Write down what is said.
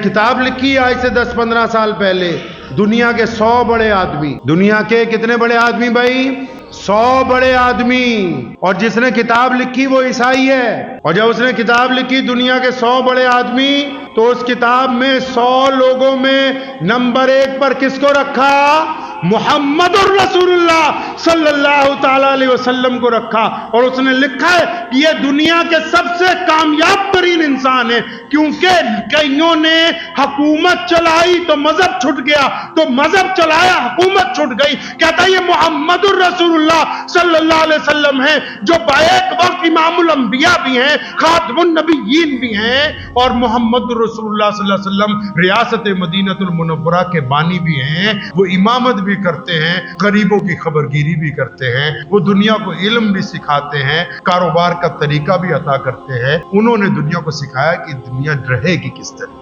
किताब लिखी आज से 10-15 साल पहले, दुनिया के 100 बड़े आदमी, दुनिया के कितने बड़े आदमी भाई? 100 बड़े आदमी। और जिसने किताब लिखी वो ईसाई है। और जब उसने किताब लिखी दुनिया के 100 बड़े आदमी, तो उस किताब में 100 लोगों में नंबर 1 पर किसको रखा? मुहम्मदुर रसूलुल्लाह सल्लल्लाहु ताला अलैहि वसल्लम को रखा। और उसने लिखा है कि ये दुनिया के सबसे कामयाब तरीन इंसान है, क्योंकि कईयों ने हुकूमत चलाई तो मजहब छूट गया, तो मजहब चलाया हुकूमत छूट गई। कहता है ये मुहम्मदुर रसूलुल्लाह सल्लल्लाहु अलैहि वसल्लम है, जो बैक वक्त इमामुल अंबिया भी हैं, खातमुन नबिय्यीन भी हैं, और मुहम्मदुर रसूलुल्लाह सल्लल्लाहु अलैहि वसल्लम रियासत मदीनतुल मुनव्वरा के बानी भी हैं। वो इमामत भी करते हैं, गरीबों की खबरगिरी भी करते हैं, वो दुनिया को इल्म भी सिखाते हैं, कारोबार का तरीका भी अता करते हैं। उन्होंने दुनिया को सिखाया कि दुनिया रहेगी किस तरह।